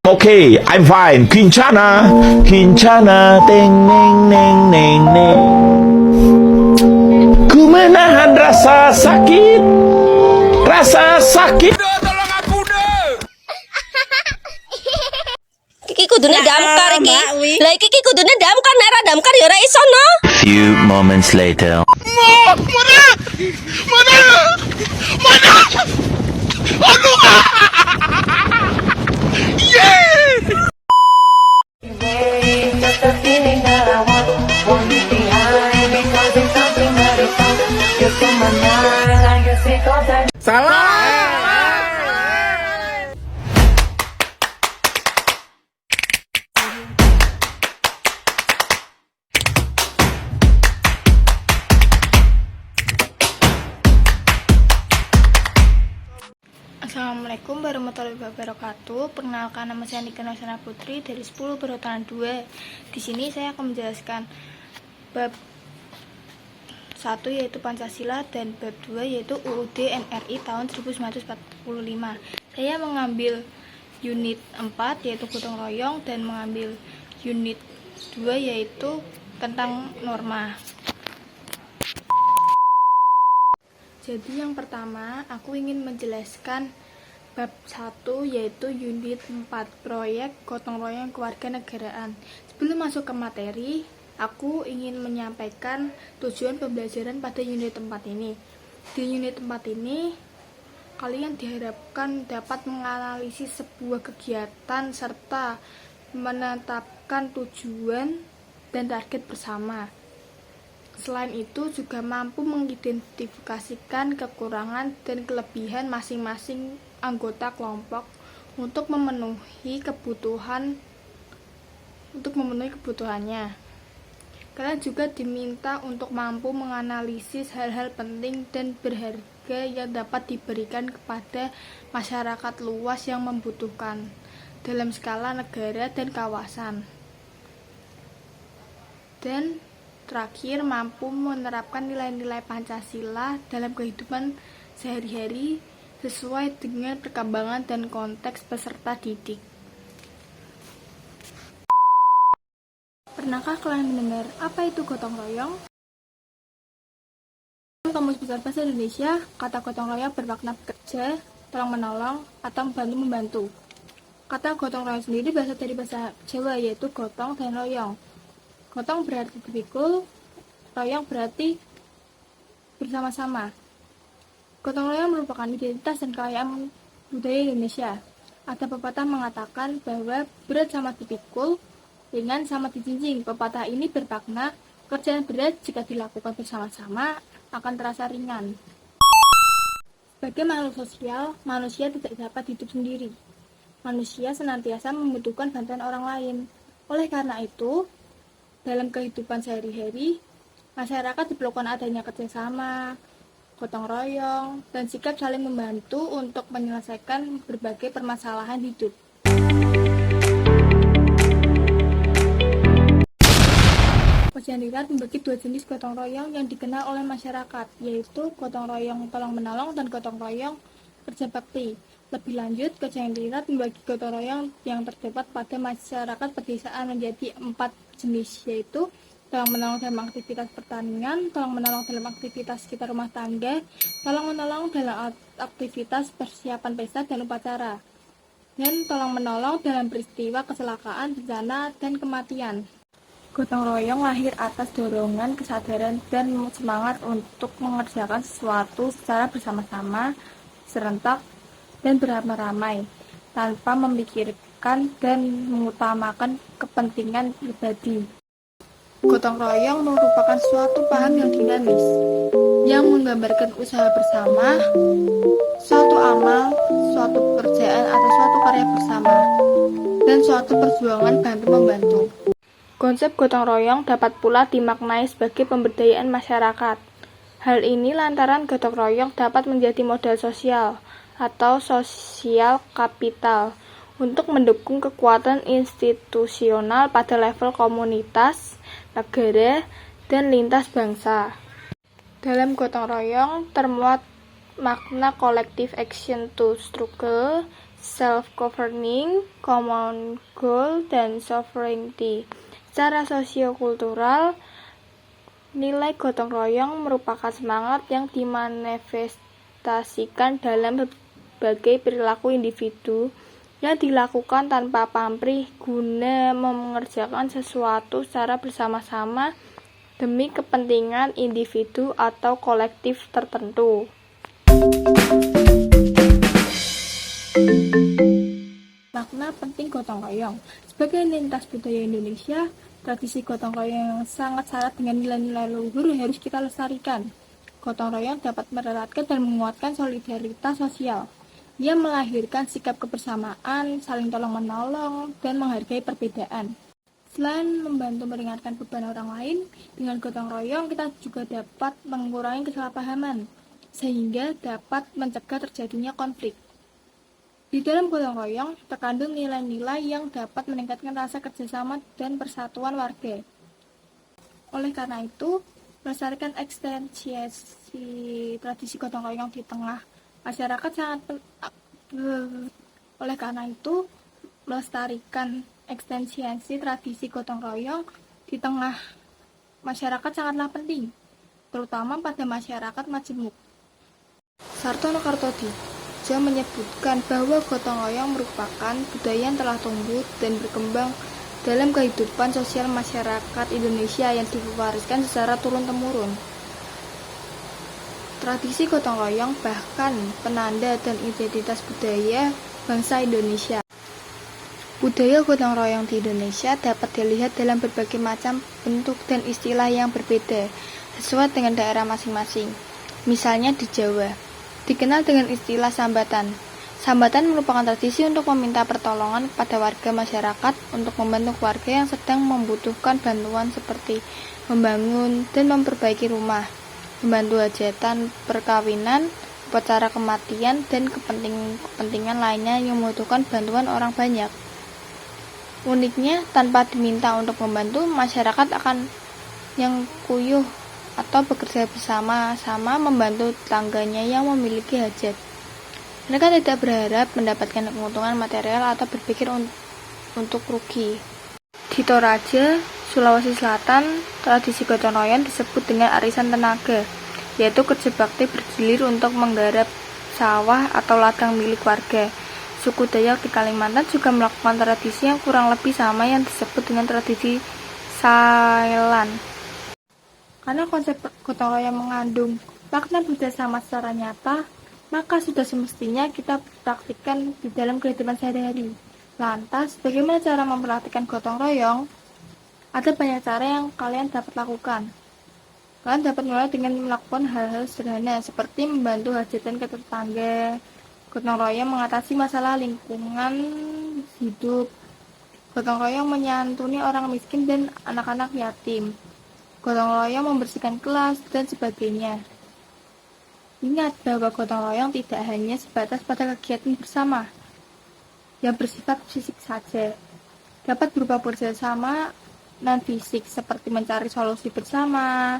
Okay, I'm fine. Kincana, Kincana, teng neng neng neng neng. Ku menahan rasa sakit, rasa sakit. Iki kudune damkar iki. Lah iki kudune damkar, nek ora damkar ya ora iso no. Few moments later. Assalamualaikum warahmatullahi wabarakatuh. Perkenalkan, nama saya Nika Nosana Putri dari 10 Perhutanan 2. Di sini saya akan menjelaskan bab 1 yaitu Pancasila dan bab 2 yaitu UUD NRI tahun 1945. Saya mengambil unit 4 yaitu gotong royong dan mengambil unit 2 yaitu tentang norma. Jadi yang pertama, aku ingin menjelaskan bab 1 yaitu unit 4 proyek gotong royong kewarganegaraan. Sebelum masuk ke materi, aku ingin menyampaikan tujuan pembelajaran pada unit 4 ini. Di unit 4 ini, kalian diharapkan dapat menganalisis sebuah kegiatan serta menetapkan tujuan dan target bersama. Selain itu juga mampu mengidentifikasikan kekurangan dan kelebihan masing-masing anggota kelompok untuk memenuhi kebutuhannya. Kalian juga diminta untuk mampu menganalisis hal-hal penting dan berharga yang dapat diberikan kepada masyarakat luas yang membutuhkan dalam skala negara dan kawasan. Dan terakhir, mampu menerapkan nilai-nilai Pancasila dalam kehidupan sehari-hari sesuai dengan perkembangan dan konteks peserta didik. Pernahkah kalian mendengar apa itu gotong royong? Dalam Kamus Besar Bahasa Indonesia, kata gotong royong bermakna bekerja, tolong-menolong, atau membantu-membantu. Kata gotong royong sendiri berasal dari bahasa Jawa yaitu gotong dan royong. Gotong berarti dipikul, royong berarti bersama-sama. Gotong royong merupakan identitas dan kekayaan budaya Indonesia. Ada pepatah mengatakan bahwa berat sama dipikul, ringan sama dijinjing. Pepatah ini bermakna kerjaan berat jika dilakukan bersama-sama akan terasa ringan. Sebagai makhluk sosial, manusia tidak dapat hidup sendiri. Manusia senantiasa membutuhkan bantuan orang lain. Oleh karena itu, dalam kehidupan sehari-hari, masyarakat diperlukan adanya kerjasama, gotong royong, dan sikap saling membantu untuk menyelesaikan berbagai permasalahan hidup. Kajian Rilat membagi dua jenis gotong royong yang dikenal oleh masyarakat, yaitu gotong royong tolong-menolong dan gotong royong kerja bakti. Lebih lanjut, Kajian Rilat membagi gotong royong yang terdapat pada masyarakat pedesaan menjadi 4 jenis, yaitu tolong-menolong dalam aktivitas pertanian, tolong-menolong dalam aktivitas sekitar rumah tangga, tolong-menolong dalam aktivitas persiapan pesta dan upacara, dan tolong-menolong dalam peristiwa kecelakaan, bencana, dan kematian. Gotong royong lahir atas dorongan, kesadaran, dan semangat untuk mengerjakan sesuatu secara bersama-sama, serentak, dan beramai-ramai, tanpa memikirkan dan mengutamakan kepentingan pribadi. Gotong royong merupakan suatu paham yang dinamis, yang menggambarkan usaha bersama, suatu amal, suatu pekerjaan atau suatu karya bersama, dan suatu perjuangan bantu-membantu. Konsep gotong royong dapat pula dimaknai sebagai pemberdayaan masyarakat. Hal ini lantaran gotong royong dapat menjadi modal sosial atau sosial kapital untuk mendukung kekuatan institusional pada level komunitas, negara, dan lintas bangsa. Dalam gotong royong termuat makna collective action to struggle, self-governing, common goal, dan sovereignty. Secara sosiokultural, nilai gotong royong merupakan semangat yang dimanifestasikan dalam berbagai perilaku individu yang dilakukan tanpa pamrih guna mengerjakan sesuatu secara bersama-sama demi kepentingan individu atau kolektif tertentu. Makna penting gotong royong. Sebagai lintas budaya Indonesia, tradisi gotong royong yang sangat syarat dengan nilai-nilai luhur harus kita lestarikan. Gotong royong dapat mereratkan dan menguatkan solidaritas sosial. Ia melahirkan sikap kebersamaan, saling tolong-menolong, dan menghargai perbedaan. Selain membantu meringankan beban orang lain, dengan gotong royong kita juga dapat mengurangi kesalahpahaman, sehingga dapat mencegah terjadinya konflik. Di dalam gotong royong terkandung nilai-nilai yang dapat meningkatkan rasa kerjasama dan persatuan warga. Oleh karena itu, melestarikan ekstensiasi tradisi gotong royong di tengah masyarakat melestarikan ekstensiasi tradisi gotong royong di tengah masyarakat sangatlah penting, terutama pada masyarakat majemuk. Sartono Kartodija menyebutkan bahwa gotong royong merupakan budaya yang telah tumbuh dan berkembang dalam kehidupan sosial masyarakat Indonesia yang diwariskan secara turun-temurun. Tradisi gotong royong bahkan penanda dan identitas budaya bangsa Indonesia. Budaya gotong royong di Indonesia dapat dilihat dalam berbagai macam bentuk dan istilah yang berbeda sesuai dengan daerah masing-masing. Misalnya di Jawa, dikenal dengan istilah sambatan. Sambatan merupakan tradisi untuk meminta pertolongan kepada warga masyarakat untuk membantu warga yang sedang membutuhkan bantuan seperti membangun dan memperbaiki rumah, membantu hajatan perkawinan, upacara kematian, dan kepentingan lainnya yang membutuhkan bantuan orang banyak. Uniknya, tanpa diminta untuk membantu, masyarakat akan yang kuyuh atau bekerja bersama-sama membantu tetangganya yang memiliki hajat. Mereka tidak berharap mendapatkan keuntungan material atau berpikir untuk rugi. Di Toraja, Sulawesi Selatan, tradisi gotong royong disebut dengan arisan tenaga, yaitu kerja bakti bergilir untuk menggarap sawah atau ladang milik warga. Suku Dayak di Kalimantan juga melakukan tradisi yang kurang lebih sama yang disebut dengan tradisi Sailan. Karena konsep gotong royong mengandung makna bekerjasama secara nyata, maka sudah semestinya kita praktikkan di dalam kehidupan sehari-hari. Lantas, bagaimana cara memperhatikan gotong royong? Ada banyak cara yang kalian dapat lakukan. Kalian dapat mulai dengan melakukan hal-hal sederhana seperti membantu hajatan ke tetangga. Gotong royong mengatasi masalah lingkungan hidup. Gotong royong menyantuni orang miskin dan anak-anak yatim. Gotong royong membersihkan kelas dan sebagainya. Ingat bahwa gotong royong tidak hanya sebatas pada kegiatan bersama yang bersifat fisik saja. Dapat berupa kerjasama non-fisik seperti mencari solusi bersama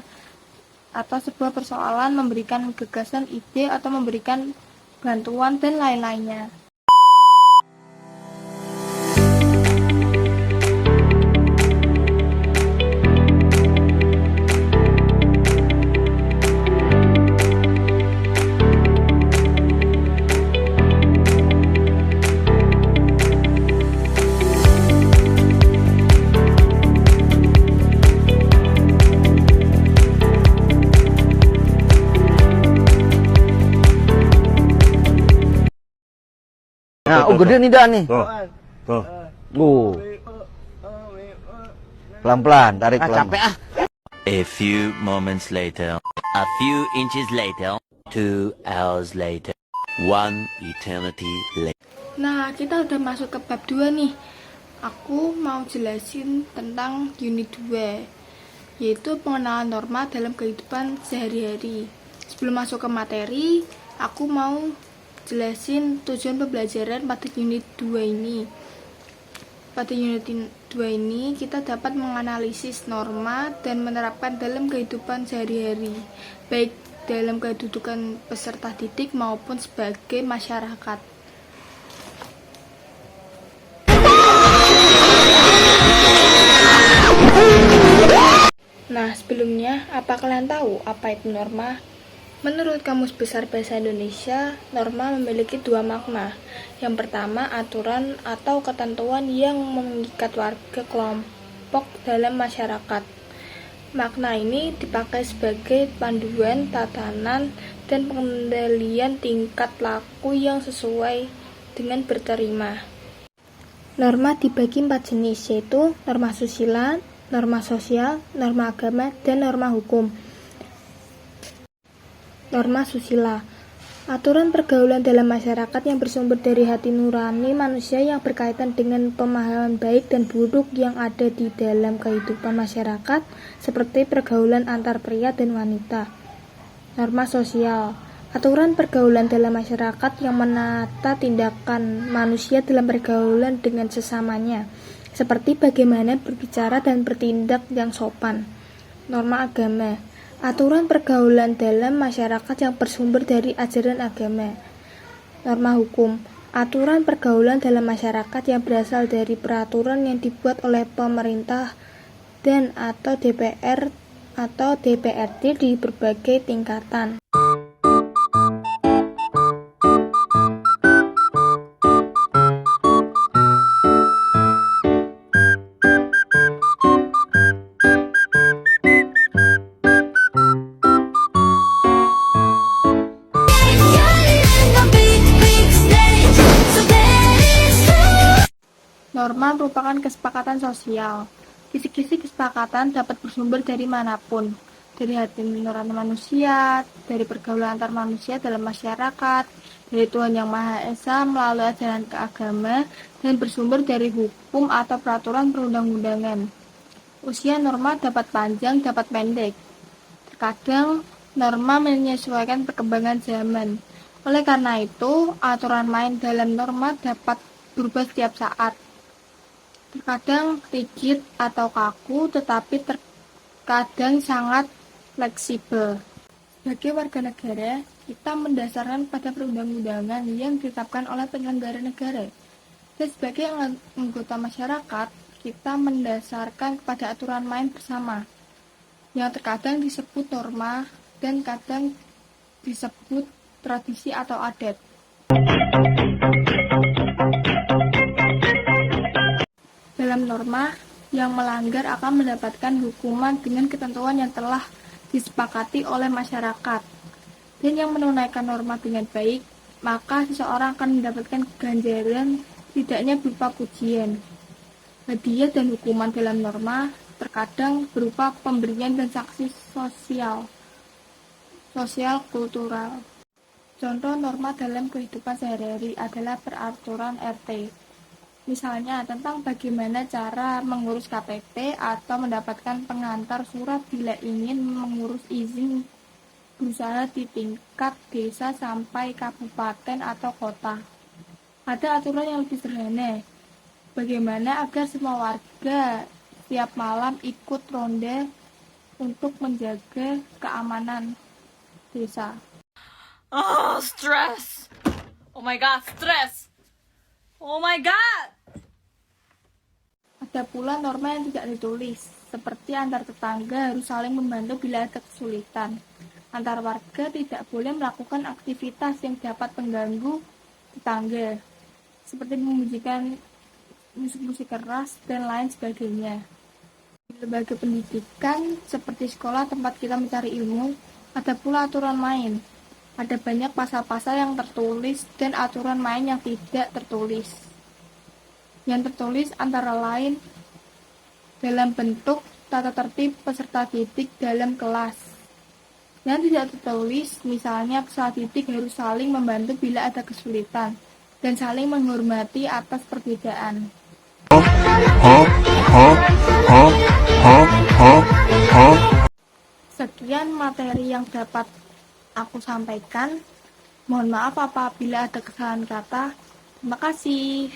atau sebuah persoalan, memberikan gagasan, ide, atau memberikan bantuan dan lain-lainnya. Nah, gede nih dah nih. Tuh. Pelan-pelan, tarik pelan. Capek ah. A few moments later. A few inches later. 2 hours later. 1 eternity later. Nah, kita udah masuk ke bab 2 nih. Aku mau jelasin tentang unit 2, yaitu pengenalan norma dalam kehidupan sehari-hari. Sebelum masuk ke materi, aku mau jelasin tujuan pembelajaran pada unit 2 ini. Pada unit 2 ini, kita dapat menganalisis norma dan menerapkan dalam kehidupan sehari-hari, baik dalam kedudukan peserta didik maupun sebagai masyarakat. Nah, sebelumnya, apa kalian tahu apa itu norma? Menurut Kamus Besar Bahasa Indonesia, norma memiliki dua makna. Yang pertama, aturan atau ketentuan yang mengikat warga kelompok dalam masyarakat. Makna ini dipakai sebagai panduan, tatanan, dan pengendalian tingkat laku yang sesuai dengan berterima. Norma dibagi 4 jenis, yaitu norma susila, norma sosial, norma agama, dan norma hukum. Norma susila, aturan pergaulan dalam masyarakat yang bersumber dari hati nurani manusia yang berkaitan dengan pemahaman baik dan buruk yang ada di dalam kehidupan masyarakat, seperti pergaulan antar pria dan wanita. Norma sosial, aturan pergaulan dalam masyarakat yang menata tindakan manusia dalam pergaulan dengan sesamanya, seperti bagaimana berbicara dan bertindak yang sopan. Norma agama, aturan pergaulan dalam masyarakat yang bersumber dari ajaran agama. Norma hukum, aturan pergaulan dalam masyarakat yang berasal dari peraturan yang dibuat oleh pemerintah dan atau DPR atau DPRD di berbagai tingkatan. Norma merupakan kesepakatan sosial. Kisi-kisi kesepakatan dapat bersumber dari manapun, dari hati nurani manusia, dari pergaulan antar manusia dalam masyarakat, dari Tuhan Yang Maha Esa melalui ajaran keagama, dan bersumber dari hukum atau peraturan perundang-undangan. Usia norma dapat panjang, dapat pendek. Terkadang, norma menyesuaikan perkembangan zaman. Oleh karena itu, aturan main dalam norma dapat berubah setiap saat. Terkadang rigid atau kaku, tetapi terkadang sangat fleksibel. Sebagai warga negara, kita mendasarkan pada perundang-undangan yang ditetapkan oleh penyelenggara negara. Dan sebagai anggota masyarakat, kita mendasarkan kepada aturan main bersama, yang terkadang disebut norma dan kadang disebut tradisi atau adat. Dalam norma, yang melanggar akan mendapatkan hukuman dengan ketentuan yang telah disepakati oleh masyarakat. Dan yang menunaikan norma dengan baik, maka seseorang akan mendapatkan ganjaran tidaknya berupa pujian. Hadiah dan hukuman dalam norma terkadang berupa pemberian dan sanksi sosial kultural. Contoh norma dalam kehidupan sehari-hari adalah peraturan RT. Misalnya tentang bagaimana cara mengurus KTP atau mendapatkan pengantar surat bila ingin mengurus izin berusaha di tingkat desa sampai kabupaten atau kota. Ada aturan yang lebih sederhana, bagaimana agar semua warga setiap malam ikut ronda untuk menjaga keamanan desa. Oh, stress. Oh my god, stress. Oh my god. Ada pula norma yang tidak ditulis, seperti antar tetangga harus saling membantu bila ada kesulitan. Antar warga tidak boleh melakukan aktivitas yang dapat mengganggu tetangga, seperti memujikan musik-musik keras dan lain sebagainya. Di lembaga pendidikan, seperti sekolah tempat kita mencari ilmu, ada pula aturan main. Ada banyak pasal-pasal yang tertulis dan aturan main yang tidak tertulis. Yang tertulis antara lain dalam bentuk tata tertib peserta didik dalam kelas. Yang tidak tertulis, misalnya peserta didik harus saling membantu bila ada kesulitan dan saling menghormati atas perbedaan. Sekian materi yang dapat aku sampaikan. Mohon maaf apabila ada kesalahan kata. Terima kasih.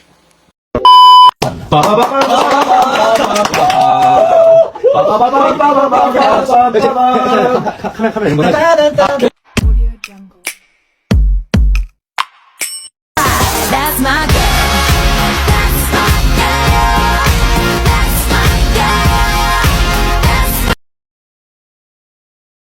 Bapak